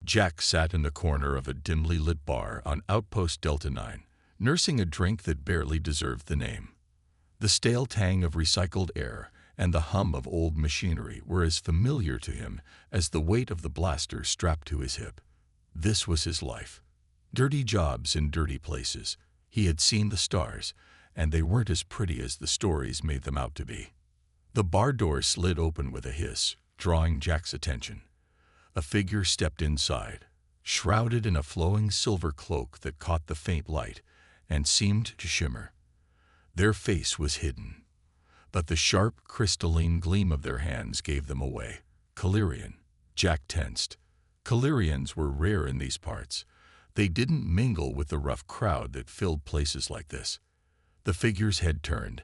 Jack sat in the corner of a dimly lit bar on Outpost Delta 9, nursing a drink that barely deserved the name. The stale tang of recycled air and the hum of old machinery were as familiar to him as the weight of the blaster strapped to his hip. This was his life. Dirty jobs in dirty places. He had seen the stars, and they weren't as pretty as the stories made them out to be. The bar door slid open with a hiss, drawing Jack's attention. A figure stepped inside, shrouded in a flowing silver cloak that caught the faint light and seemed to shimmer. Their face was hidden, but the sharp, crystalline gleam of their hands gave them away. Calirian. Jack tensed. Calirians were rare in these parts. They didn't mingle with the rough crowd that filled places like this. The figure's head turned,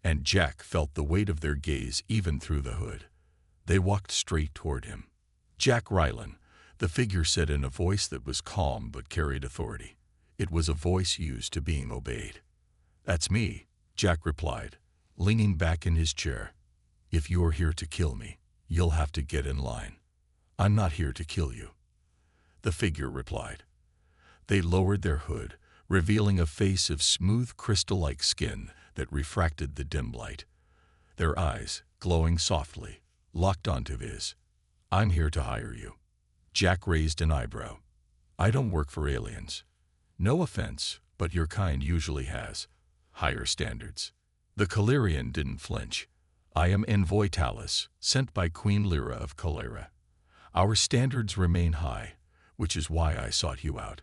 and Jack felt the weight of their gaze even through the hood. They walked straight toward him. "Jack Rylan," the figure said in a voice that was calm but carried authority. It was a voice used to being obeyed. "That's me," Jack replied, leaning back in his chair. "If you're here to kill me, you'll have to get in line." "I'm not here to kill you," the figure replied. They lowered their hood, revealing a face of smooth crystal-like skin that refracted the dim light. Their eyes, glowing softly, locked onto his. "I'm here to hire you." Jack raised an eyebrow. "I don't work for aliens. No offense, but your kind usually has higher standards." The Calirian didn't flinch. "I am Envoy Talus, sent by Queen Lyra of Calera. Our standards remain high, which is why I sought you out.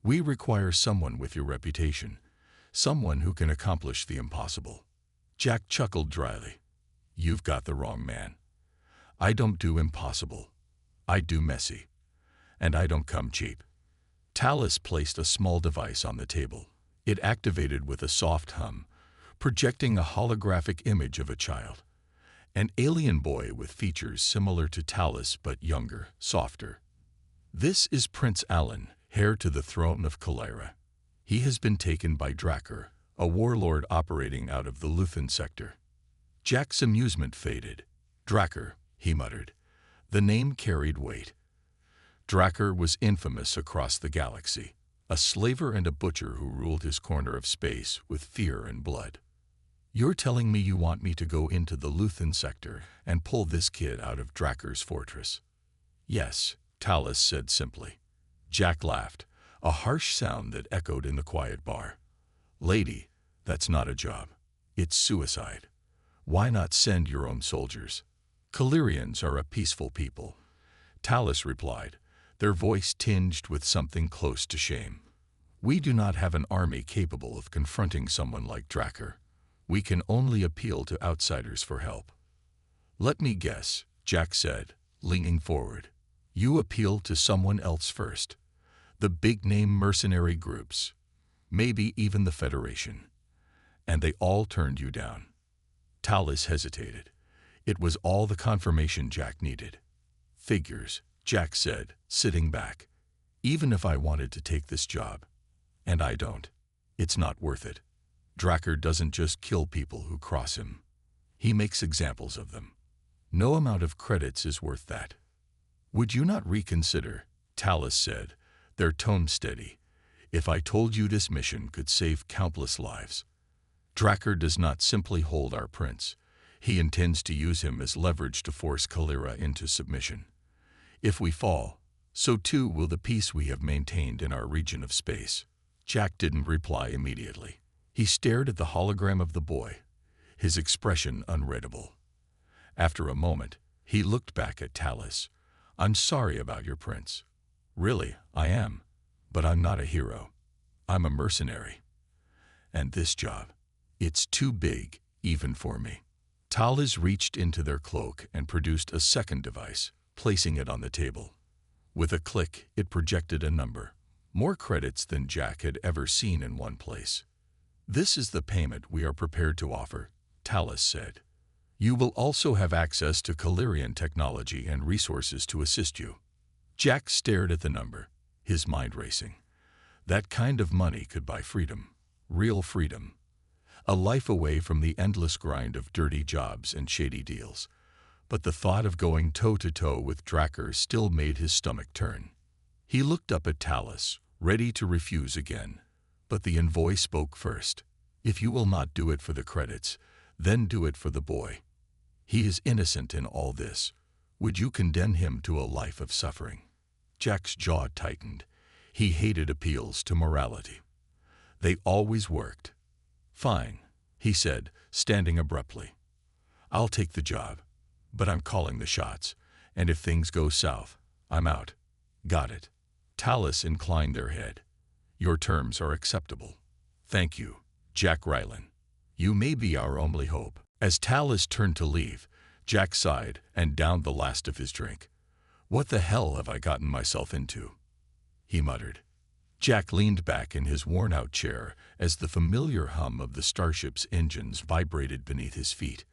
We require someone with your reputation, someone who can accomplish the impossible." Jack chuckled dryly. "You've got the wrong man. I don't do impossible. I do messy. And I don't come cheap." Talus placed a small device on the table. It activated with a soft hum, projecting a holographic image of a child. An alien boy with features similar to Talus but younger, softer. "This is Prince Alan, heir to the throne of Calera. He has been taken by Drakkar, a warlord operating out of the Luthen sector." Jack's amusement faded. "Drakkar," he muttered. The name carried weight. Drakkar was infamous across the galaxy, a slaver and a butcher who ruled his corner of space with fear and blood. "You're telling me you want me to go into the Luthen sector and pull this kid out of Drakkar's fortress?" "Yes," Talus said simply. Jack laughed, a harsh sound that echoed in the quiet bar. "Lady, that's not a job. It's suicide. Why not send your own soldiers?" "Calirians are a peaceful people," Talus replied, their voice tinged with something close to shame. "We do not have an army capable of confronting someone like Drakkar. We can only appeal to outsiders for help." "Let me guess," Jack said, leaning forward. "You appeal to someone else first. The big-name mercenary groups. Maybe even the Federation. And they all turned you down." Talus hesitated. It was all the confirmation Jack needed. "Figures," Jack said, sitting back. "Even if I wanted to take this job, and I don't, it's not worth it. Drakkar doesn't just kill people who cross him. He makes examples of them. No amount of credits is worth that." "Would you not reconsider?" Talus said, their tone steady. "If I told you this mission could save countless lives. Drakkar does not simply hold our prince. He intends to use him as leverage to force Calera into submission. If we fall, so too will the peace we have maintained in our region of space." Jack didn't reply immediately. He stared at the hologram of the boy, his expression unreadable. After a moment, he looked back at Talus. "I'm sorry about your prince. Really, I am. But I'm not a hero. I'm a mercenary. And this job, it's too big, even for me." Talus reached into their cloak and produced a second device, placing it on the table. With a click, it projected a number, more credits than Jack had ever seen in one place. "This is the payment we are prepared to offer," Talus said. "You will also have access to Calirian technology and resources to assist you." Jack stared at the number, his mind racing. That kind of money could buy freedom, real freedom. A life away from the endless grind of dirty jobs and shady deals. But the thought of going toe-to-toe with Drakkar still made his stomach turn. He looked up at Talus, ready to refuse again. But the envoy spoke first. "If you will not do it for the credits, then do it for the boy. He is innocent in all this. Would you condemn him to a life of suffering?" Jack's jaw tightened. He hated appeals to morality. They always worked. "Fine," he said, standing abruptly. "I'll take the job, but I'm calling the shots, and if things go south, I'm out." "Got it." Talus inclined their head. "Your terms are acceptable." "Thank you, Jack Rylan. You may be our only hope." As Talus turned to leave, Jack sighed and downed the last of his drink. "What the hell have I gotten myself into?" he muttered. Jack leaned back in his worn-out chair as the familiar hum of the starship's engines vibrated beneath his feet.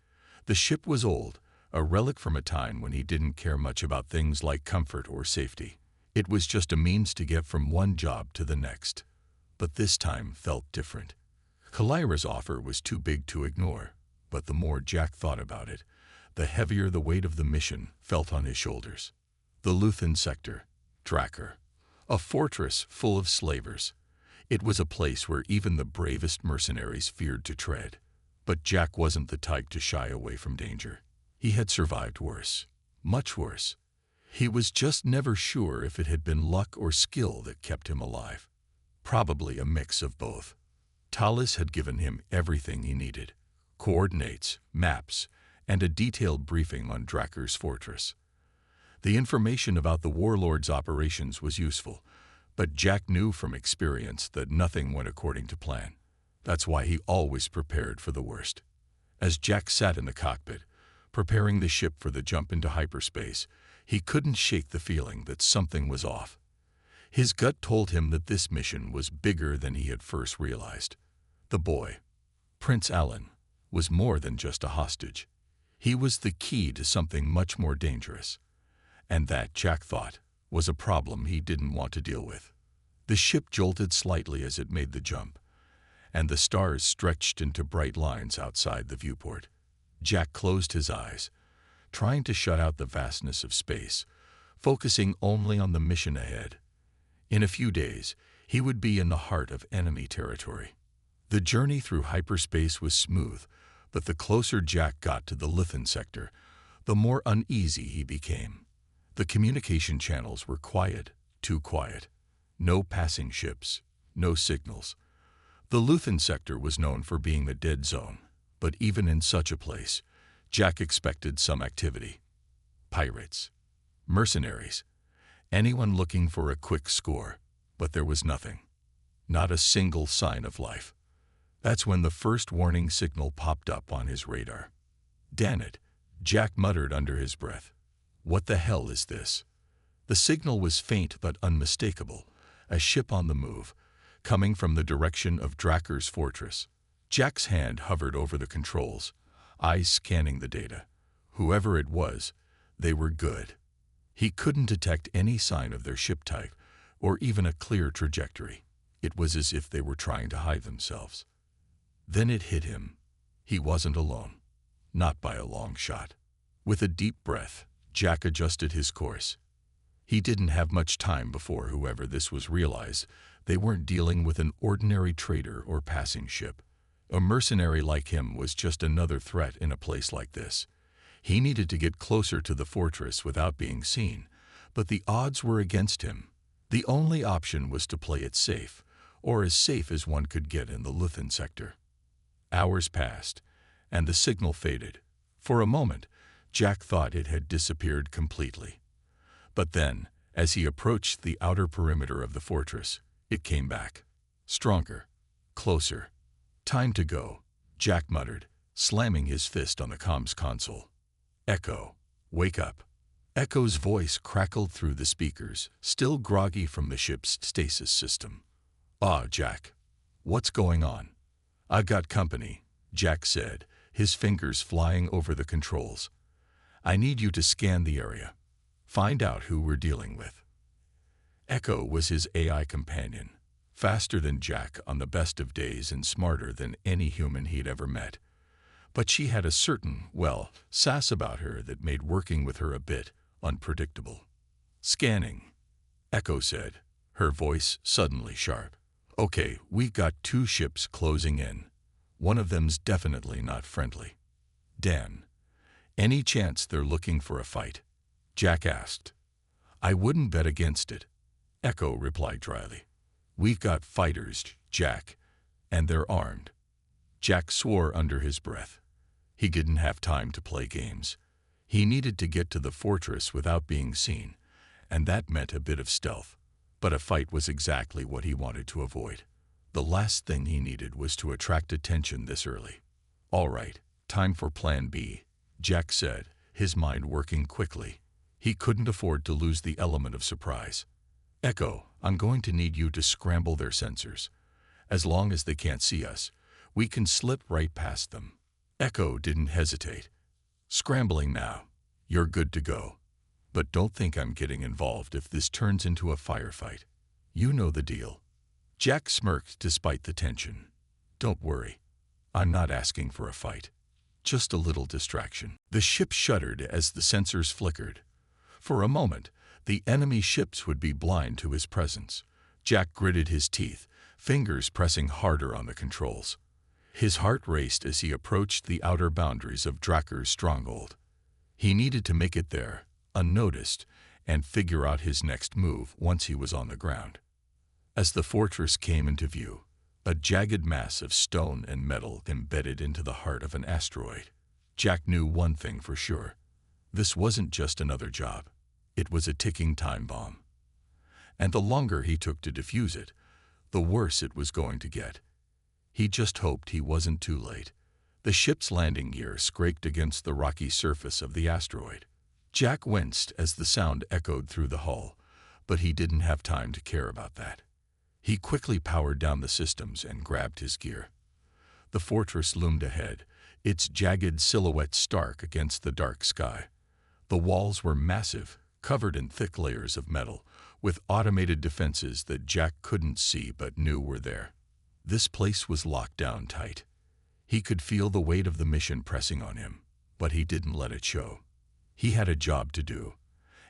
The ship was old, a relic from a time when he didn't care much about things like comfort or safety. It was just a means to get from one job to the next. But this time felt different. Kalira's offer was too big to ignore, but the more Jack thought about it, the heavier the weight of the mission felt on his shoulders. The Luthen sector, Drakkar, a fortress full of slavers. It was a place where even the bravest mercenaries feared to tread. But Jack wasn't the type to shy away from danger. He had survived worse, much worse. He was just never sure if it had been luck or skill that kept him alive. Probably a mix of both. Talus had given him everything he needed: coordinates, maps, and a detailed briefing on Drakkar's fortress. The information about the warlord's operations was useful, but Jack knew from experience that nothing went according to plan. That's why he always prepared for the worst. As Jack sat in the cockpit, preparing the ship for the jump into hyperspace, he couldn't shake the feeling that something was off. His gut told him that this mission was bigger than he had first realized. The boy, Prince Alan, was more than just a hostage. He was the key to something much more dangerous. And that, Jack thought, was a problem he didn't want to deal with. The ship jolted slightly as it made the jump, and the stars stretched into bright lines outside the viewport. Jack closed his eyes, trying to shut out the vastness of space, focusing only on the mission ahead. In a few days, he would be in the heart of enemy territory. The journey through hyperspace was smooth, but the closer Jack got to the Luthen sector, the more uneasy he became. The communication channels were quiet, too quiet. No passing ships, no signals. The Luthen sector was known for being the dead zone, but even in such a place, Jack expected some activity. Pirates, mercenaries, anyone looking for a quick score, but there was nothing. Not a single sign of life. That's when the first warning signal popped up on his radar. "Damn it," Jack muttered under his breath. "What the hell is this?" The signal was faint but unmistakable, a ship on the move, coming from the direction of Drakkar's fortress. Jack's hand hovered over the controls, eyes scanning the data. Whoever it was, they were good. He couldn't detect any sign of their ship type, or even a clear trajectory. It was as if they were trying to hide themselves. Then it hit him. He wasn't alone. Not by a long shot. With a deep breath, Jack adjusted his course. He didn't have much time before whoever this was realized they weren't dealing with an ordinary trader or passing ship. A mercenary like him was just another threat in a place like this. He needed to get closer to the fortress without being seen, but the odds were against him. The only option was to play it safe, or as safe as one could get in the Luthen sector. Hours passed, and the signal faded. For a moment, Jack thought it had disappeared completely. But then, as he approached the outer perimeter of the fortress, it came back. Stronger. Closer. "Time to go," Jack muttered, slamming his fist on the comms console. "Echo, wake up." Echo's voice crackled through the speakers, still groggy from the ship's stasis system. "Ah, Jack. What's going on?" "I've got company," Jack said, his fingers flying over the controls. "I need you to scan the area. Find out who we're dealing with." Echo was his AI companion, faster than Jack on the best of days and smarter than any human he'd ever met. But she had a certain, sass about her that made working with her a bit unpredictable. "Scanning." Echo said, her voice suddenly sharp. Okay, we got 2 ships closing in. One of them's definitely not friendly. Dan, any chance they're looking for a fight? Jack asked. I wouldn't bet against it, Echo replied dryly. We've got fighters, Jack, and they're armed. Jack swore under his breath. He didn't have time to play games. He needed to get to the fortress without being seen, and that meant a bit of stealth. But a fight was exactly what he wanted to avoid. The last thing he needed was to attract attention this early. All right, time for Plan B, Jack said, his mind working quickly. He couldn't afford to lose the element of surprise. Echo, I'm going to need you to scramble their sensors. As long as they can't see us, we can slip right past them. Echo didn't hesitate. Scrambling now. You're good to go. But don't think I'm getting involved if this turns into a firefight. You know the deal. Jack smirked despite the tension. Don't worry. I'm not asking for a fight. Just a little distraction. The ship shuddered as the sensors flickered. For a moment, the enemy ships would be blind to his presence. Jack gritted his teeth, fingers pressing harder on the controls. His heart raced as he approached the outer boundaries of Drakker's stronghold. He needed to make it there, unnoticed, and figure out his next move once he was on the ground. As the fortress came into view, a jagged mass of stone and metal embedded into the heart of an asteroid, Jack knew one thing for sure. This wasn't just another job. It was a ticking time bomb. And the longer he took to defuse it, the worse it was going to get. He just hoped he wasn't too late. The ship's landing gear scraped against the rocky surface of the asteroid. Jack winced as the sound echoed through the hull, but he didn't have time to care about that. He quickly powered down the systems and grabbed his gear. The fortress loomed ahead, its jagged silhouette stark against the dark sky. The walls were massive, covered in thick layers of metal, with automated defenses that Jack couldn't see but knew were there. This place was locked down tight. He could feel the weight of the mission pressing on him, but he didn't let it show. He had a job to do,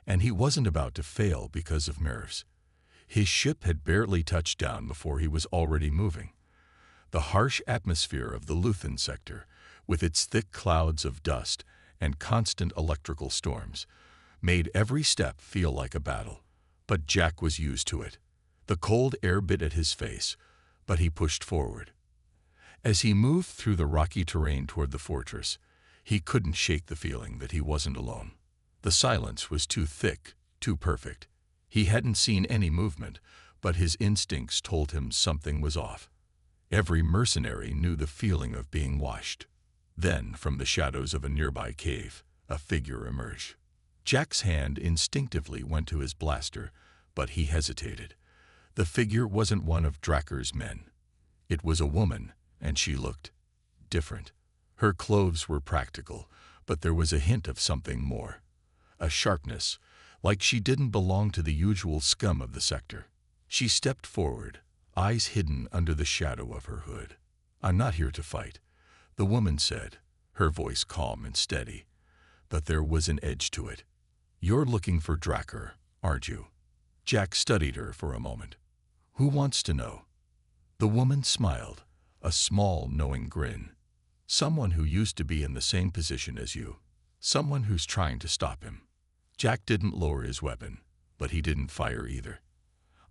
and he wasn't about to fail because of nerves. His ship had barely touched down before he was already moving. The harsh atmosphere of the Luthen sector, with its thick clouds of dust and constant electrical storms, made every step feel like a battle. But Jack was used to it. The cold air bit at his face, but he pushed forward. As he moved through the rocky terrain toward the fortress, he couldn't shake the feeling that he wasn't alone. The silence was too thick, too perfect. He hadn't seen any movement, but his instincts told him something was off. Every mercenary knew the feeling of being watched. Then, from the shadows of a nearby cave, a figure emerged. Jack's hand instinctively went to his blaster, but he hesitated. The figure wasn't one of Drakker's men. It was a woman, and she looked different. Her clothes were practical, but there was a hint of something more. A sharpness, like she didn't belong to the usual scum of the sector. She stepped forward, eyes hidden under the shadow of her hood. I'm not here to fight, the woman said, her voice calm and steady, but there was an edge to it. You're looking for Drakker, aren't you? Jack studied her for a moment. Who wants to know? The woman smiled, a small, knowing grin. Someone who used to be in the same position as you. Someone who's trying to stop him. Jack didn't lower his weapon, but he didn't fire either.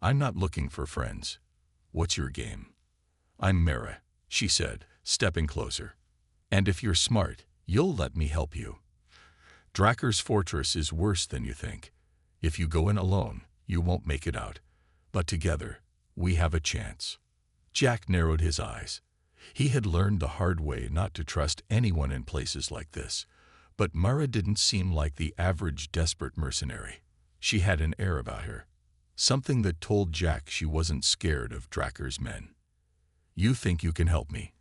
I'm not looking for friends. What's your game? I'm Mara, she said, stepping closer. And if you're smart, you'll let me help you. Drakker's fortress is worse than you think. If you go in alone, you won't make it out. But together, we have a chance. Jack narrowed his eyes. He had learned the hard way not to trust anyone in places like this. But Mara didn't seem like the average desperate mercenary. She had an air about her. Something that told Jack she wasn't scared of Drakker's men. You think you can help me?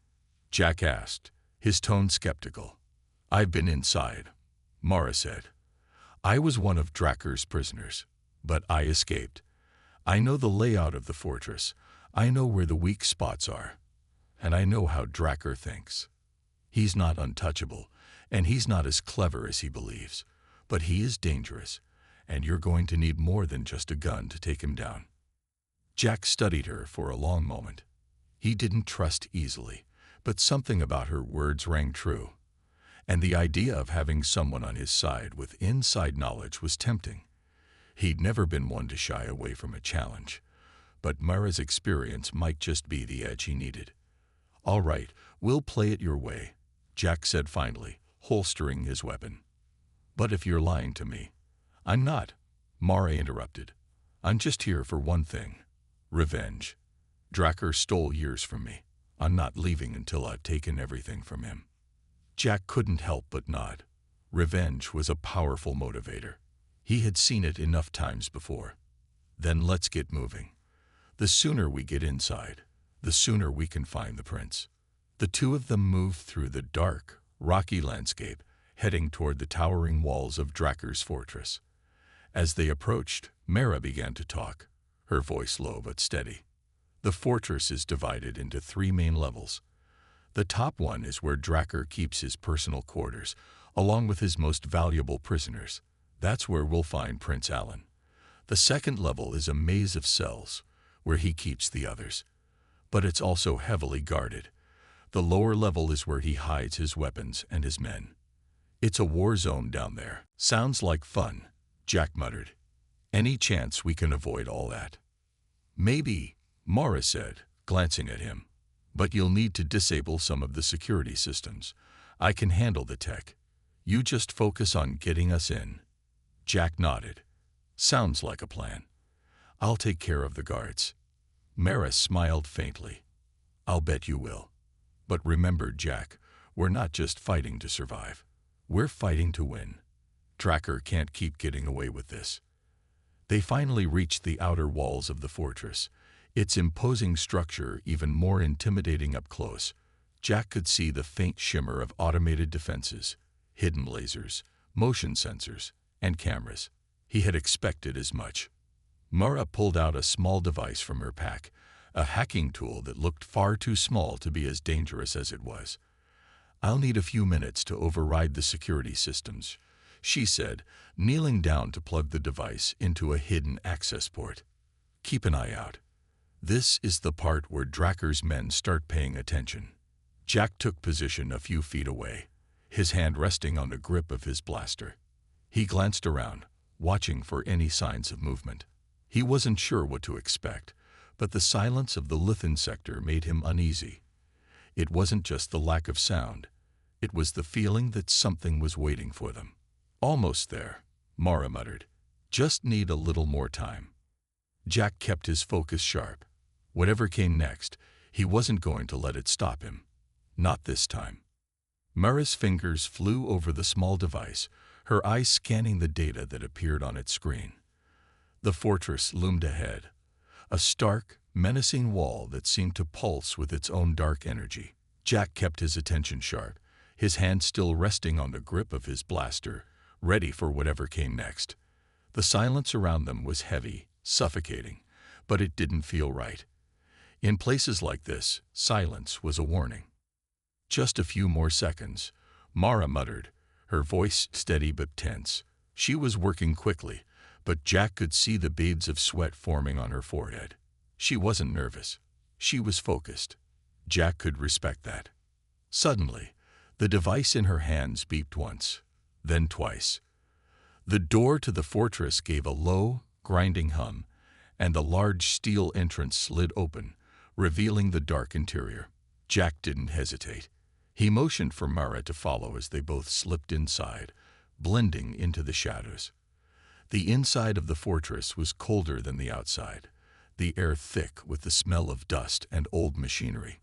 Jack asked, his tone skeptical. I've been inside, Mara said. I was one of Drakker's prisoners, but I escaped. I know the layout of the fortress. I know where the weak spots are. And I know how Drakker thinks. He's not untouchable, and he's not as clever as he believes. But he is dangerous, and you're going to need more than just a gun to take him down." Jack studied her for a long moment. He didn't trust easily, but something about her words rang true. And the idea of having someone on his side with inside knowledge was tempting. He'd never been one to shy away from a challenge, but Mara's experience might just be the edge he needed. "All right, we'll play it your way," Jack said finally, holstering his weapon. "But if you're lying to me—" "I'm not," Mara interrupted. "I'm just here for one thing: revenge. Drakkar stole years from me. I'm not leaving until I've taken everything from him." Jack couldn't help but nod. Revenge was a powerful motivator. He had seen it enough times before. "Then let's get moving. The sooner we get inside, the sooner we can find the prince." The two of them moved through the dark, rocky landscape, heading toward the towering walls of Drakkar's fortress. As they approached, Mara began to talk, her voice low but steady. "The fortress is divided into 3 main levels. The top one is where Drakkar keeps his personal quarters, along with his most valuable prisoners. That's where we'll find Prince Alan. The second level is a maze of cells, where he keeps the others. But it's also heavily guarded. The lower level is where he hides his weapons and his men. It's a war zone down there." "Sounds like fun," Jack muttered. "Any chance we can avoid all that?" "Maybe," Mara said, glancing at him. "But you'll need to disable some of the security systems. I can handle the tech. You just focus on getting us in." Jack nodded. "Sounds like a plan. I'll take care of the guards." Mara smiled faintly. "I'll bet you will. But remember, Jack, we're not just fighting to survive. We're fighting to win. Drakkar can't keep getting away with this." They finally reached the outer walls of the fortress, its imposing structure even more intimidating up close. Jack could see the faint shimmer of automated defenses, hidden lasers, motion sensors, and cameras. He had expected as much. Mara pulled out a small device from her pack, a hacking tool that looked far too small to be as dangerous as it was. "I'll need a few minutes to override the security systems," she said, kneeling down to plug the device into a hidden access port. "Keep an eye out. This is the part where Drakkar's men start paying attention." Jack took position a few feet away, his hand resting on the grip of his blaster. He glanced around, watching for any signs of movement. He wasn't sure what to expect, but the silence of the Lithan sector made him uneasy. It wasn't just the lack of sound. It was the feeling that something was waiting for them. "Almost there," Mara muttered. "Just need a little more time." Jack kept his focus sharp. Whatever came next, he wasn't going to let it stop him. Not this time. Mara's fingers flew over the small device, her eyes scanning the data that appeared on its screen. The fortress loomed ahead, a stark, menacing wall that seemed to pulse with its own dark energy. Jack kept his attention sharp, his hand still resting on the grip of his blaster, ready for whatever came next. The silence around them was heavy, suffocating, but it didn't feel right. In places like this, silence was a warning. "Just a few more seconds," Mara muttered, her voice steady but tense. She was working quickly, but Jack could see the beads of sweat forming on her forehead. She wasn't nervous. She was focused. Jack could respect that. Suddenly, the device in her hands beeped once, then twice. The door to the fortress gave a low, grinding hum, and the large steel entrance slid open, revealing the dark interior. Jack didn't hesitate. He motioned for Mara to follow as they both slipped inside, blending into the shadows. The inside of the fortress was colder than the outside, the air thick with the smell of dust and old machinery.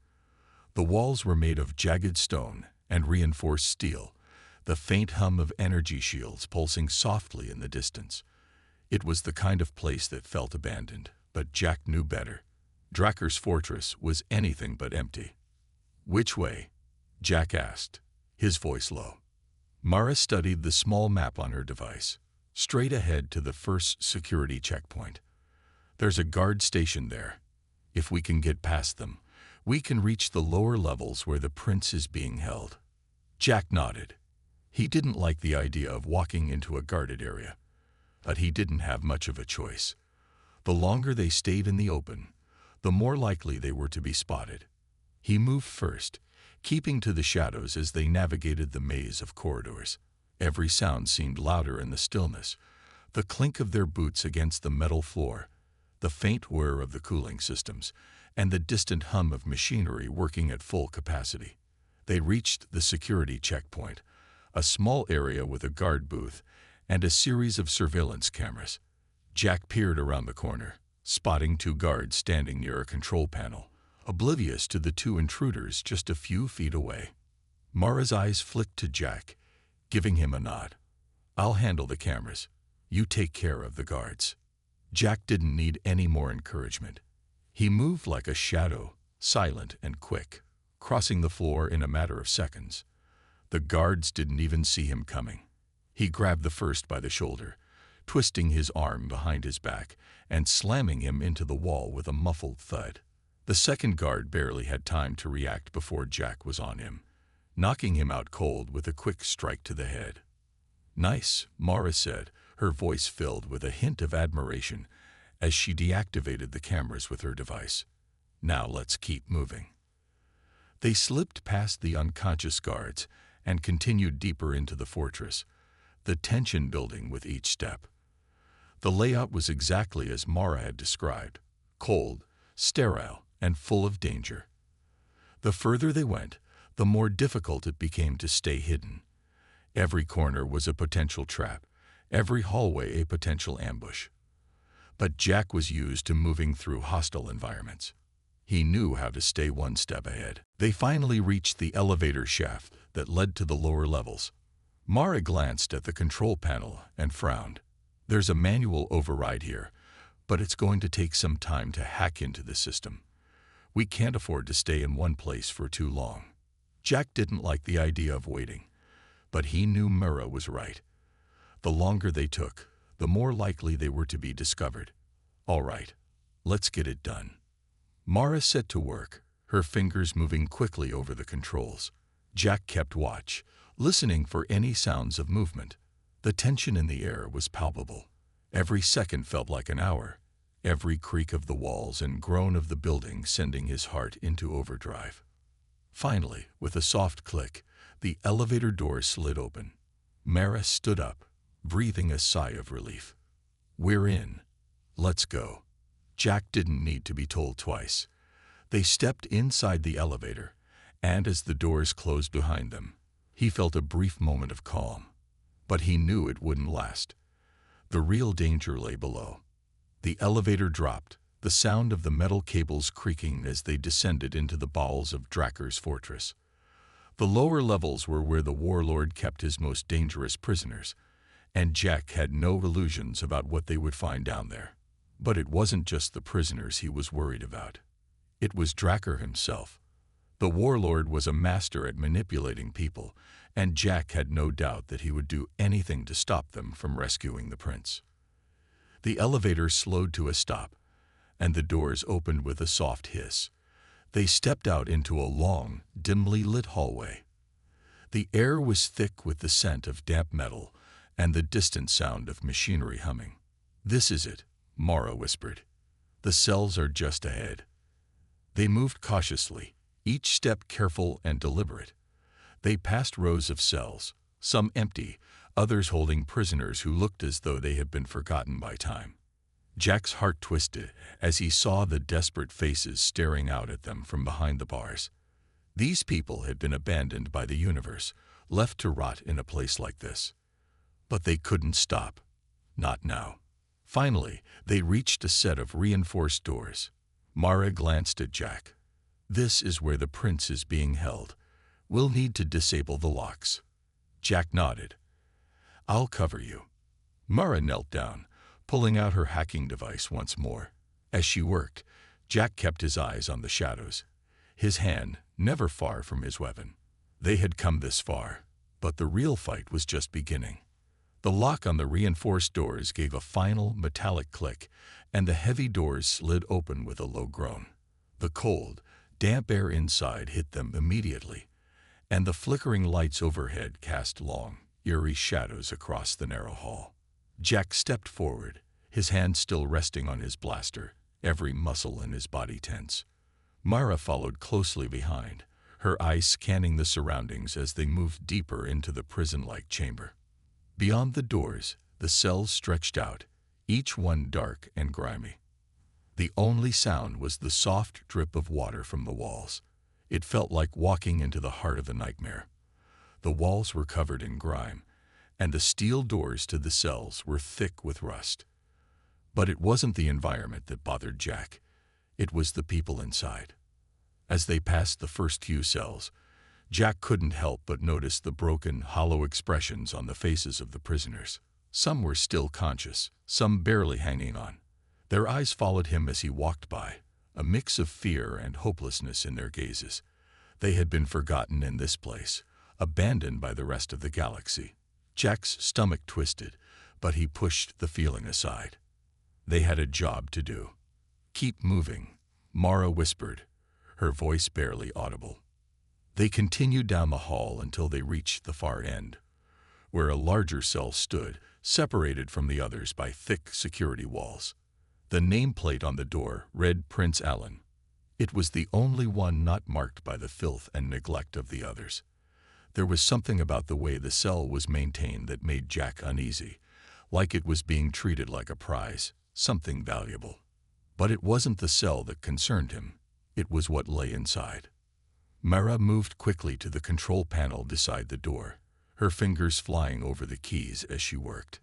The walls were made of jagged stone and reinforced steel, the faint hum of energy shields pulsing softly in the distance. It was the kind of place that felt abandoned, but Jack knew better. Drakkar's fortress was anything but empty. "Which way?" Jack asked, his voice low. Mara studied the small map on her device. "Straight ahead to the first security checkpoint. There's a guard station there. If we can get past them, we can reach the lower levels where the prince is being held." Jack nodded. He didn't like the idea of walking into a guarded area. But he didn't have much of a choice. The longer they stayed in the open, the more likely they were to be spotted. He moved first, keeping to the shadows as they navigated the maze of corridors. Every sound seemed louder in the stillness: the clink of their boots against the metal floor, the faint whir of the cooling systems, and the distant hum of machinery working at full capacity. They reached the security checkpoint, a small area with a guard booth and a series of surveillance cameras. Jack peered around the corner, spotting 2 guards standing near a control panel, oblivious to the 2 intruders just a few feet away. Mara's eyes flicked to Jack, giving him a nod. "I'll handle the cameras. You take care of the guards." Jack didn't need any more encouragement. He moved like a shadow, silent and quick, crossing the floor in a matter of seconds. The guards didn't even see him coming. He grabbed the first by the shoulder, twisting his arm behind his back and slamming him into the wall with a muffled thud. The second guard barely had time to react before Jack was on him, knocking him out cold with a quick strike to the head. "Nice," Mara said, her voice filled with a hint of admiration as she deactivated the cameras with her device. "Now let's keep moving." They slipped past the unconscious guards and continued deeper into the fortress, the tension building with each step. The layout was exactly as Mara had described: cold, sterile, and full of danger. The further they went, the more difficult it became to stay hidden. Every corner was a potential trap, every hallway a potential ambush. But Jack was used to moving through hostile environments. He knew how to stay one step ahead. They finally reached the elevator shaft that led to the lower levels. Mara glanced at the control panel and frowned. "There's a manual override here, but it's going to take some time to hack into the system. We can't afford to stay in one place for too long." Jack didn't like the idea of waiting, but he knew Mara was right. The longer they took, the more likely they were to be discovered. "All right, let's get it done." Mara set to work, her fingers moving quickly over the controls. Jack kept watch, listening for any sounds of movement. The tension in the air was palpable. Every second felt like an hour, every creak of the walls and groan of the building sending his heart into overdrive. Finally, with a soft click, the elevator door slid open. Mara stood up, breathing a sigh of relief. "We're in. Let's go." Jack didn't need to be told twice. They stepped inside the elevator, and as the doors closed behind them, he felt a brief moment of calm. But he knew it wouldn't last. The real danger lay below. The elevator dropped, the sound of the metal cables creaking as they descended into the bowels of Drakker's fortress. The lower levels were where the warlord kept his most dangerous prisoners, and Jack had no illusions about what they would find down there. But it wasn't just the prisoners he was worried about. It was Drakker himself. The warlord was a master at manipulating people, and Jack had no doubt that he would do anything to stop them from rescuing the prince. The elevator slowed to a stop, and the doors opened with a soft hiss. They stepped out into a long, dimly lit hallway. The air was thick with the scent of damp metal and the distant sound of machinery humming. "This is it," Mara whispered. "The cells are just ahead." They moved cautiously, each step careful and deliberate. They passed rows of cells, some empty, others holding prisoners who looked as though they had been forgotten by time. Jack's heart twisted as he saw the desperate faces staring out at them from behind the bars. These people had been abandoned by the universe, left to rot in a place like this. But they couldn't stop. Not now. Finally, they reached a set of reinforced doors. Mara glanced at Jack. "This is where the prince is being held. We'll need to disable the locks." Jack nodded. "I'll cover you." Mara knelt down, pulling out her hacking device once more. As she worked, Jack kept his eyes on the shadows, his hand never far from his weapon. They had come this far, but the real fight was just beginning. The lock on the reinforced doors gave a final metallic click, and the heavy doors slid open with a low groan. The cold, damp air inside hit them immediately, and the flickering lights overhead cast long, eerie shadows across the narrow hall. Jack stepped forward, his hand still resting on his blaster, every muscle in his body tense. Mara followed closely behind, her eyes scanning the surroundings as they moved deeper into the prison-like chamber. Beyond the doors, the cells stretched out, each one dark and grimy. The only sound was the soft drip of water from the walls. It felt like walking into the heart of a nightmare. The walls were covered in grime, and the steel doors to the cells were thick with rust. But it wasn't the environment that bothered Jack. It was the people inside. As they passed the first few cells, Jack couldn't help but notice the broken, hollow expressions on the faces of the prisoners. Some were still conscious, some barely hanging on. Their eyes followed him as he walked by, a mix of fear and hopelessness in their gazes. They had been forgotten in this place, abandoned by the rest of the galaxy. Jack's stomach twisted, but he pushed the feeling aside. They had a job to do. "Keep moving," Mara whispered, her voice barely audible. They continued down the hall until they reached the far end, where a larger cell stood, separated from the others by thick security walls. The nameplate on the door read Prince Alan. It was the only one not marked by the filth and neglect of the others. There was something about the way the cell was maintained that made Jack uneasy, like it was being treated like a prize, something valuable. But it wasn't the cell that concerned him. It was what lay inside. Mara moved quickly to the control panel beside the door, her fingers flying over the keys as she worked.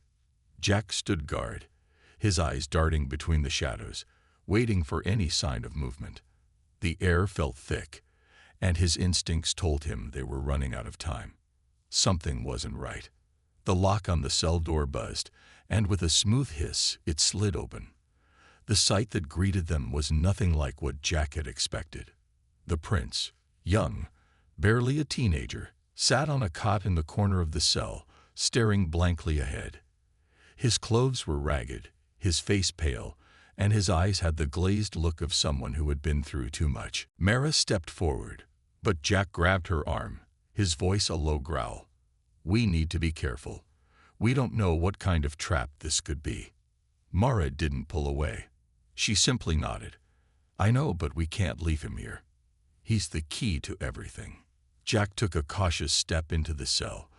Jack stood guard, his eyes darting between the shadows, waiting for any sign of movement. The air felt thick, and his instincts told him they were running out of time. Something wasn't right. The lock on the cell door buzzed, and with a smooth hiss, it slid open. The sight that greeted them was nothing like what Jack had expected. The prince, young, barely a teenager, sat on a cot in the corner of the cell, staring blankly ahead. His clothes were ragged, his face pale, and his eyes had the glazed look of someone who had been through too much. Mara stepped forward, but Jack grabbed her arm, his voice a low growl. "We need to be careful. We don't know what kind of trap this could be." Mara didn't pull away. She simply nodded. "I know, but we can't leave him here. He's the key to everything." Jack took a cautious step into the cell,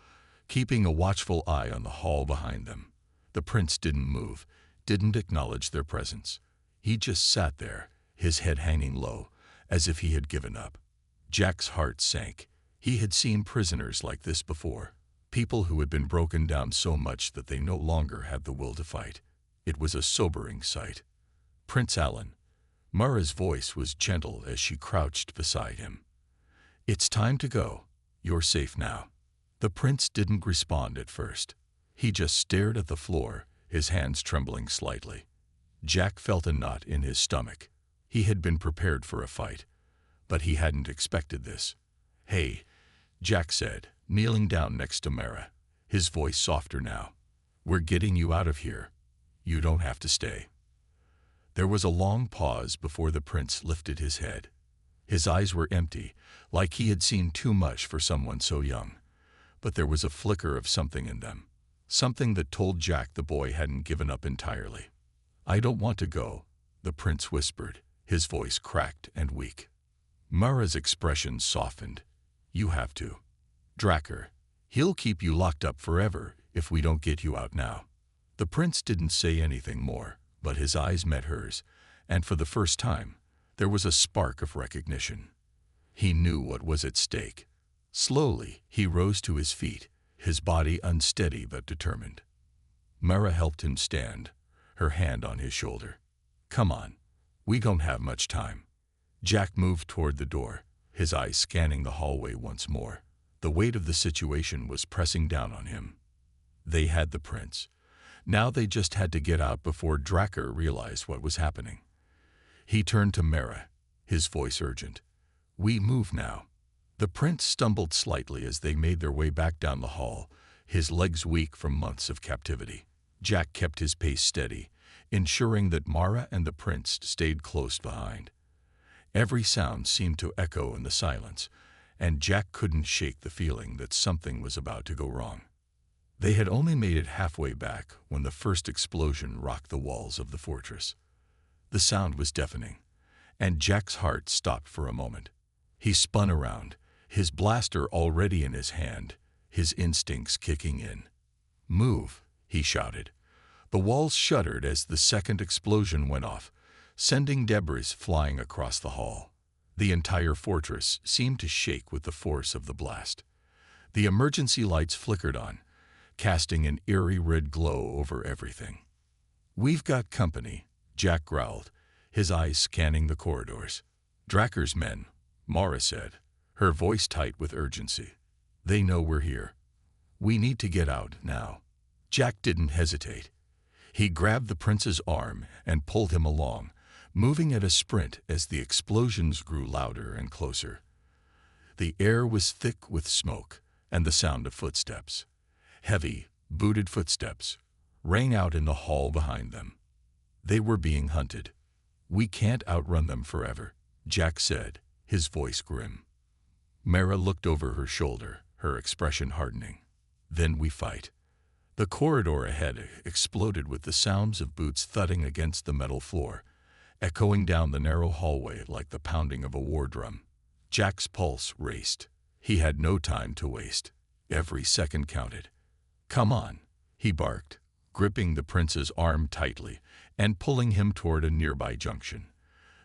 keeping a watchful eye on the hall behind them. The prince didn't move, didn't acknowledge their presence. He just sat there, his head hanging low, as if he had given up. Jack's heart sank. He had seen prisoners like this before, people who had been broken down so much that they no longer had the will to fight. It was a sobering sight. "Prince Alan." Mara's voice was gentle as she crouched beside him. "It's time to go. You're safe now." The prince didn't respond at first. He just stared at the floor, his hands trembling slightly. Jack felt a knot in his stomach. He had been prepared for a fight, but he hadn't expected this. "Hey," Jack said, kneeling down next to Mara, his voice softer now. "We're getting you out of here. You don't have to stay." There was a long pause before the prince lifted his head. His eyes were empty, like he had seen too much for someone so young. But there was a flicker of something in them, something that told Jack the boy hadn't given up entirely. "I don't want to go," the prince whispered, his voice cracked and weak. Mara's expression softened. "You have to. Drakkar, he'll keep you locked up forever if we don't get you out now." The prince didn't say anything more, but his eyes met hers, and for the first time, there was a spark of recognition. He knew what was at stake. Slowly, he rose to his feet, his body unsteady but determined. Mara helped him stand, her hand on his shoulder. "Come on, we don't have much time." Jack moved toward the door, his eyes scanning the hallway once more. The weight of the situation was pressing down on him. They had the prince. Now they just had to get out before Drakkar realized what was happening. He turned to Mara, his voice urgent. "We move now." The prince stumbled slightly as they made their way back down the hall, his legs weak from months of captivity. Jack kept his pace steady, ensuring that Mara and the prince stayed close behind. Every sound seemed to echo in the silence, and Jack couldn't shake the feeling that something was about to go wrong. They had only made it halfway back when the first explosion rocked the walls of the fortress. The sound was deafening, and Jack's heart stopped for a moment. He spun around, his blaster already in his hand, his instincts kicking in. "Move," he shouted. The walls shuddered as the second explosion went off, sending debris flying across the hall. The entire fortress seemed to shake with the force of the blast. The emergency lights flickered on, casting an eerie red glow over everything. "We've got company," Jack growled, his eyes scanning the corridors. "Drakker's men," Mara said, her voice tight with urgency. "They know we're here. We need to get out now." Jack didn't hesitate. He grabbed the prince's arm and pulled him along, moving at a sprint as the explosions grew louder and closer. The air was thick with smoke and the sound of footsteps. Heavy, booted footsteps rang out in the hall behind them. They were being hunted. "We can't outrun them forever," Jack said, his voice grim. Mara looked over her shoulder, her expression hardening. "Then we fight." The corridor ahead exploded with the sounds of boots thudding against the metal floor, echoing down the narrow hallway like the pounding of a war drum. Jack's pulse raced. He had no time to waste. Every second counted. "Come on," he barked, gripping the prince's arm tightly and pulling him toward a nearby junction.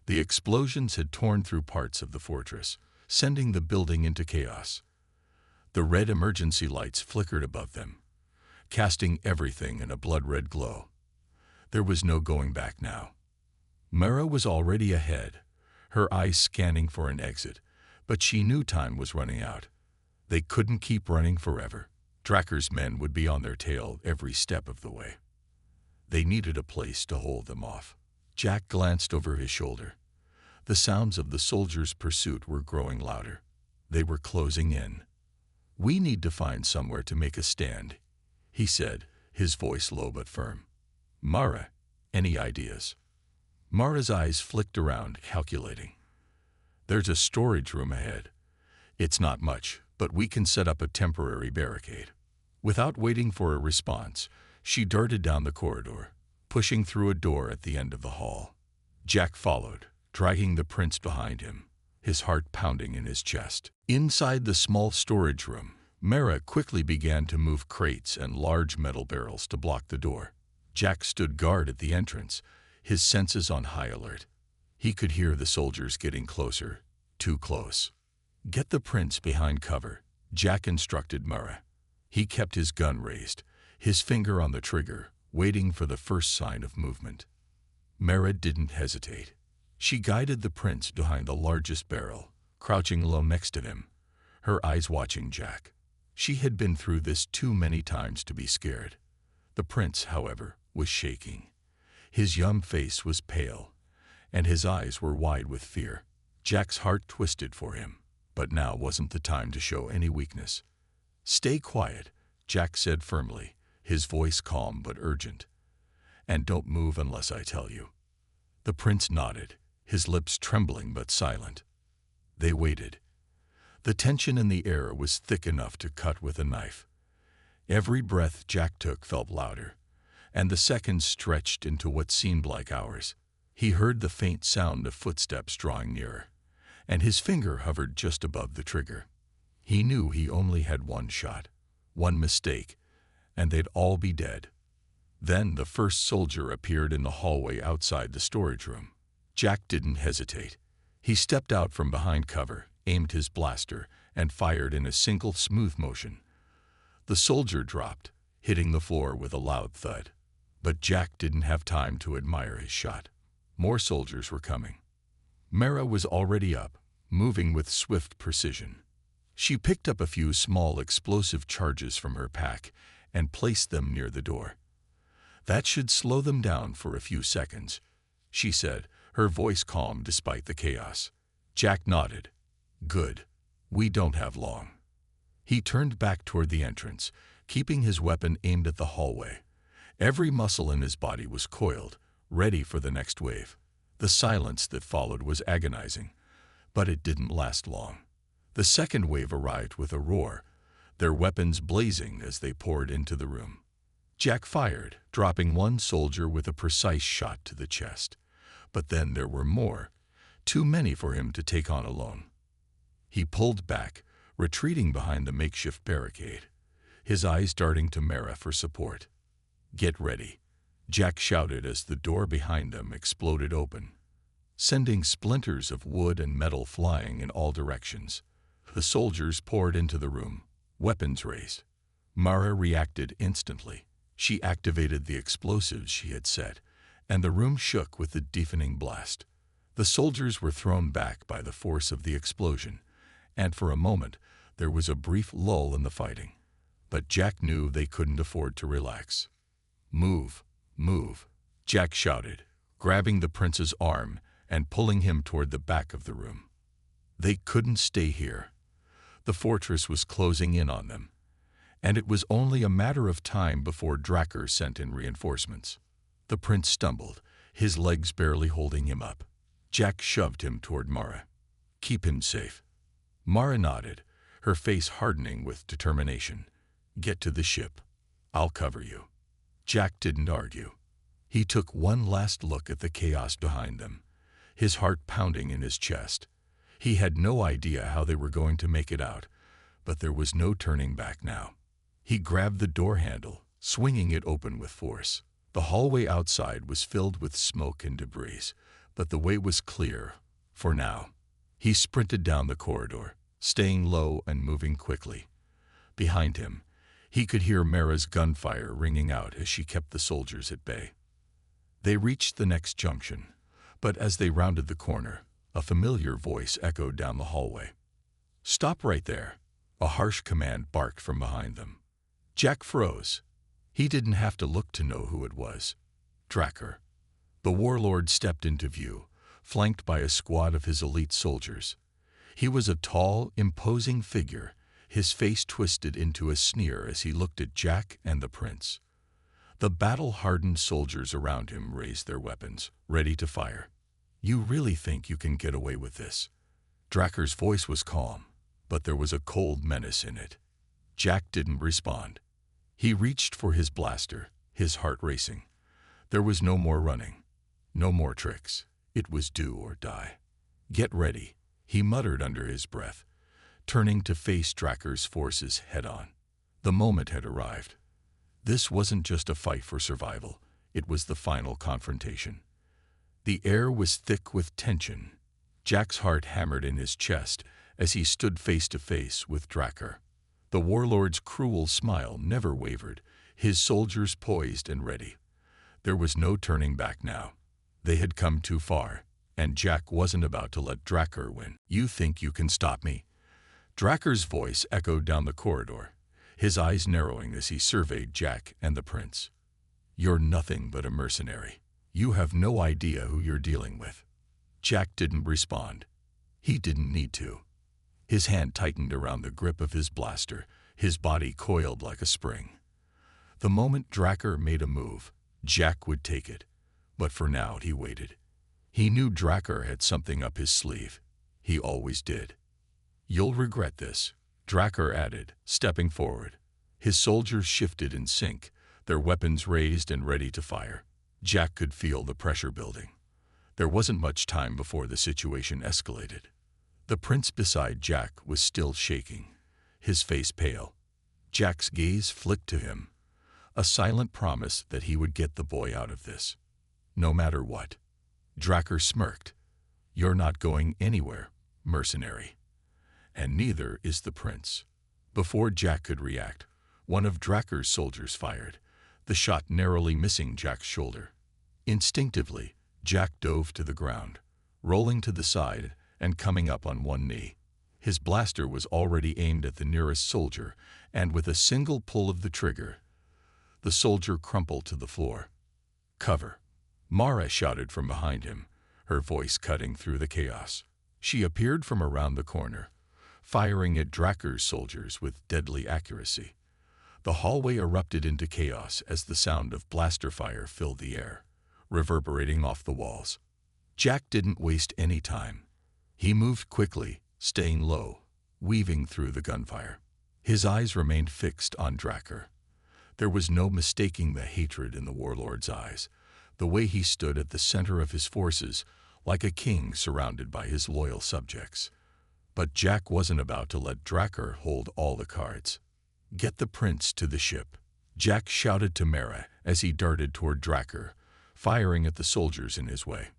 The explosions had torn through parts of the fortress, sending the building into chaos. The red emergency lights flickered above them, casting everything in a blood-red glow. There was no going back now. Mara was already ahead, her eyes scanning for an exit, but she knew time was running out. They couldn't keep running forever. Drakker's men would be on their tail every step of the way. They needed a place to hold them off. Jack glanced over his shoulder. The sounds of the soldiers' pursuit were growing louder. They were closing in. "We need to find somewhere to make a stand," he said, his voice low but firm. "Mara, any ideas?" Mara's eyes flicked around, calculating. "There's a storage room ahead. It's not much, but we can set up a temporary barricade." Without waiting for a response, she darted down the corridor, pushing through a door at the end of the hall. Jack followed, dragging the prince behind him, his heart pounding in his chest. Inside the small storage room, Mara quickly began to move crates and large metal barrels to block the door. Jack stood guard at the entrance, his senses on high alert. He could hear the soldiers getting closer, too close. "Get the prince behind cover," Jack instructed Mara. He kept his gun raised, his finger on the trigger, waiting for the first sign of movement. Mara didn't hesitate. She guided the prince behind the largest barrel, crouching low next to him, her eyes watching Jack. She had been through this too many times to be scared. The prince, however, was shaking. His young face was pale, and his eyes were wide with fear. Jack's heart twisted for him, but now wasn't the time to show any weakness. "Stay quiet," Jack said firmly, his voice calm but urgent. "And don't move unless I tell you." The prince nodded, his lips trembling but silent. They waited. The tension in the air was thick enough to cut with a knife. Every breath Jack took felt louder, and the seconds stretched into what seemed like hours. He heard the faint sound of footsteps drawing nearer, and his finger hovered just above the trigger. He knew he only had one shot, one mistake, and they'd all be dead. Then the first soldier appeared in the hallway outside the storage room. Jack didn't hesitate. He stepped out from behind cover, aimed his blaster, and fired in a single smooth motion. The soldier dropped, hitting the floor with a loud thud. But Jack didn't have time to admire his shot. More soldiers were coming. Mara was already up, moving with swift precision. She picked up a few small explosive charges from her pack and placed them near the door. "That should slow them down for a few seconds," she said, her voice calm despite the chaos. Jack nodded. "Good. We don't have long." He turned back toward the entrance, keeping his weapon aimed at the hallway. Every muscle in his body was coiled, ready for the next wave. The silence that followed was agonizing, but it didn't last long. The second wave arrived with a roar, their weapons blazing as they poured into the room. Jack fired, dropping one soldier with a precise shot to the chest. But then there were more, too many for him to take on alone. He pulled back, retreating behind the makeshift barricade, his eyes darting to Mara for support. "Get ready," Jack shouted as the door behind them exploded open, sending splinters of wood and metal flying in all directions. The soldiers poured into the room, weapons raised. Mara reacted instantly. She activated the explosives she had set, and the room shook with the deafening blast. The soldiers were thrown back by the force of the explosion, and for a moment there was a brief lull in the fighting. But Jack knew they couldn't afford to relax. "Move, move," Jack shouted, grabbing the prince's arm and pulling him toward the back of the room. They couldn't stay here. The fortress was closing in on them, and it was only a matter of time before Drakkar sent in reinforcements. The prince stumbled, his legs barely holding him up. Jack shoved him toward Mara. "Keep him safe." Mara nodded, her face hardening with determination. "Get to the ship. I'll cover you." Jack didn't argue. He took one last look at the chaos behind them, his heart pounding in his chest. He had no idea how they were going to make it out, but there was no turning back now. He grabbed the door handle, swinging it open with force. The hallway outside was filled with smoke and debris, but the way was clear, for now. He sprinted down the corridor, staying low and moving quickly. Behind him, he could hear Mara's gunfire ringing out as she kept the soldiers at bay. They reached the next junction, but as they rounded the corner, a familiar voice echoed down the hallway. "Stop right there," a harsh command barked from behind them. Jack froze. He didn't have to look to know who it was. Drakkar. The warlord stepped into view, flanked by a squad of his elite soldiers. He was a tall, imposing figure, his face twisted into a sneer as he looked at Jack and the prince. The battle-hardened soldiers around him raised their weapons, ready to fire. "You really think you can get away with this?" Drakkar's voice was calm, but there was a cold menace in it. Jack didn't respond. He reached for his blaster, his heart racing. There was no more running, no more tricks. It was do or die. "Get ready," he muttered under his breath, turning to face Drakkar's forces head-on. The moment had arrived. This wasn't just a fight for survival, it was the final confrontation. The air was thick with tension. Jack's heart hammered in his chest as he stood face to face with Drakkar. The warlord's cruel smile never wavered, his soldiers poised and ready. There was no turning back now. They had come too far, and Jack wasn't about to let Drakkar win. "You think you can stop me?" Drakkar's voice echoed down the corridor, his eyes narrowing as he surveyed Jack and the prince. "You're nothing but a mercenary. You have no idea who you're dealing with." Jack didn't respond. He didn't need to. His hand tightened around the grip of his blaster, his body coiled like a spring. The moment Drakkar made a move, Jack would take it. But for now he waited. He knew Drakkar had something up his sleeve. He always did. "You'll regret this," Drakkar added, stepping forward. His soldiers shifted in sync, their weapons raised and ready to fire. Jack could feel the pressure building. There wasn't much time before the situation escalated. The prince beside Jack was still shaking, his face pale. Jack's gaze flicked to him, a silent promise that he would get the boy out of this, no matter what. Drakkar smirked. "You're not going anywhere, mercenary. And neither is the prince." Before Jack could react, one of Drakkar's soldiers fired, the shot narrowly missing Jack's shoulder. Instinctively, Jack dove to the ground, rolling to the side and coming up on one knee. His blaster was already aimed at the nearest soldier, and with a single pull of the trigger, the soldier crumpled to the floor. "Cover!" Mara shouted from behind him, her voice cutting through the chaos. She appeared from around the corner, firing at Drakkar's soldiers with deadly accuracy. The hallway erupted into chaos as the sound of blaster fire filled the air, reverberating off the walls. Jack didn't waste any time. He moved quickly, staying low, weaving through the gunfire. His eyes remained fixed on Drakkar. There was no mistaking the hatred in the warlord's eyes, the way he stood at the center of his forces, like a king surrounded by his loyal subjects. But Jack wasn't about to let Drakkar hold all the cards. "Get the prince to the ship," Jack shouted to Mara as he darted toward Drakkar, firing at the soldiers in his way.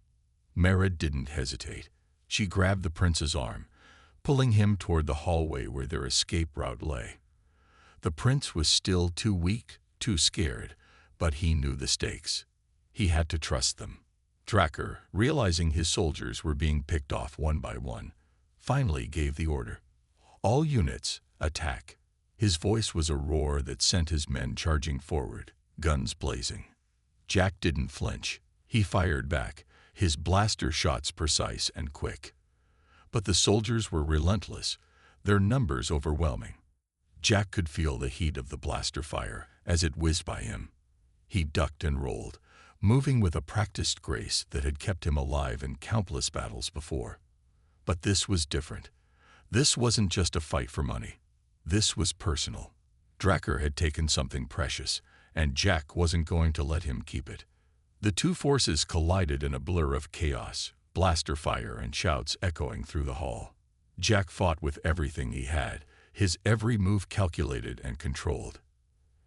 Mara didn't hesitate. She grabbed the prince's arm, pulling him toward the hallway where their escape route lay. The prince was still too weak, too scared, but he knew the stakes. He had to trust them. Drakkar, realizing his soldiers were being picked off one by one, finally gave the order. "All units, attack." His voice was a roar that sent his men charging forward, guns blazing. Jack didn't flinch. He fired back, his blaster shots precise and quick. But the soldiers were relentless, their numbers overwhelming. Jack could feel the heat of the blaster fire as it whizzed by him. He ducked and rolled, moving with a practiced grace that had kept him alive in countless battles before. But this was different. This wasn't just a fight for money. This was personal. Drakkar had taken something precious, and Jack wasn't going to let him keep it. The two forces collided in a blur of chaos, blaster fire and shouts echoing through the hall. Jack fought with everything he had, his every move calculated and controlled.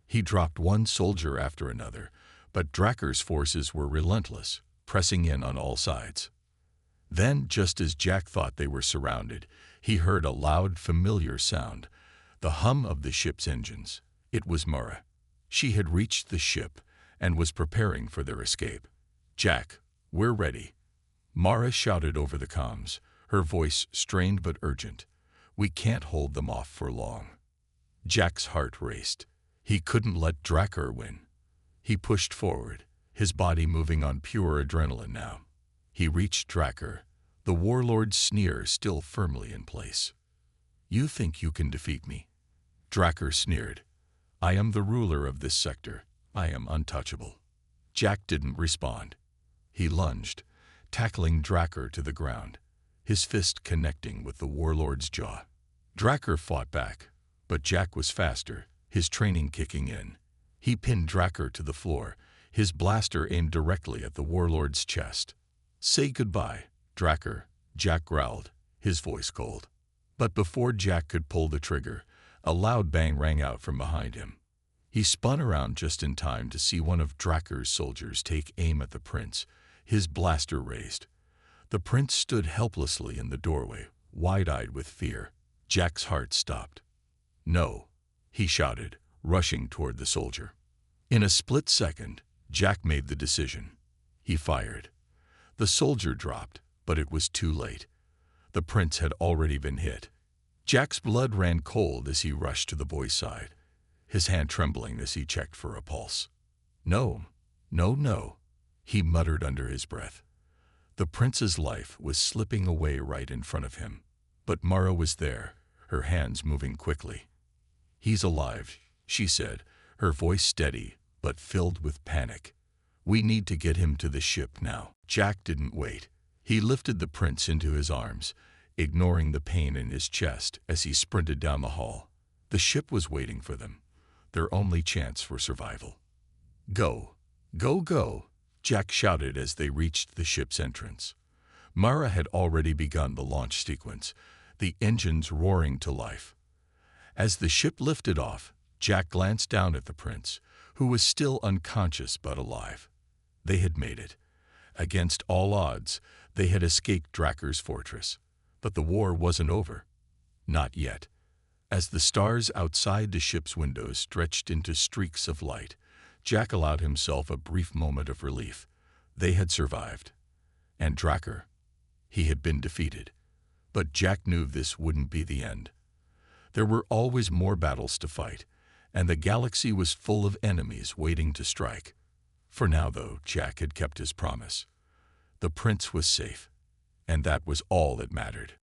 He dropped one soldier after another, but Drakkar's forces were relentless, pressing in on all sides. Then, just as Jack thought they were surrounded, he heard a loud, familiar sound, the hum of the ship's engines. It was Mara. She had reached the ship and was preparing for their escape. "Jack, we're ready." Mara shouted over the comms, her voice strained but urgent. "We can't hold them off for long." Jack's heart raced. He couldn't let Drakkar win. He pushed forward, his body moving on pure adrenaline now. He reached Drakkar, the warlord's sneer still firmly in place. "You think you can defeat me?" Drakkar sneered. "I am the ruler of this sector. I am untouchable." Jack didn't respond. He lunged, tackling Drakkar to the ground, his fist connecting with the warlord's jaw. Drakkar fought back, but Jack was faster, his training kicking in. He pinned Drakkar to the floor, his blaster aimed directly at the warlord's chest. "Say goodbye, Drakkar," Jack growled, his voice cold. But before Jack could pull the trigger, a loud bang rang out from behind him. He spun around just in time to see one of Drakkar's soldiers take aim at the prince, his blaster raised. The prince stood helplessly in the doorway, wide-eyed with fear. Jack's heart stopped. "No," he shouted, rushing toward the soldier. In a split second, Jack made the decision. He fired. The soldier dropped, but it was too late. The prince had already been hit. Jack's blood ran cold as he rushed to the boy's side, his hand trembling as he checked for a pulse. "No, no, no," he muttered under his breath. The prince's life was slipping away right in front of him. But Mara was there, her hands moving quickly. "He's alive," she said, her voice steady but filled with panic. "We need to get him to the ship now." Jack didn't wait. He lifted the prince into his arms, ignoring the pain in his chest as he sprinted down the hall. The ship was waiting for them, their only chance for survival. "Go, go, go," Jack shouted as they reached the ship's entrance. Mara had already begun the launch sequence, the engines roaring to life. As the ship lifted off, Jack glanced down at the prince, who was still unconscious but alive. They had made it. Against all odds, they had escaped Drakkar's fortress. But the war wasn't over. Not yet. As the stars outside the ship's windows stretched into streaks of light, Jack allowed himself a brief moment of relief. They had survived. And Drakkar, he had been defeated. But Jack knew this wouldn't be the end. There were always more battles to fight, and the galaxy was full of enemies waiting to strike. For now, though, Jack had kept his promise. The prince was safe, and that was all that mattered.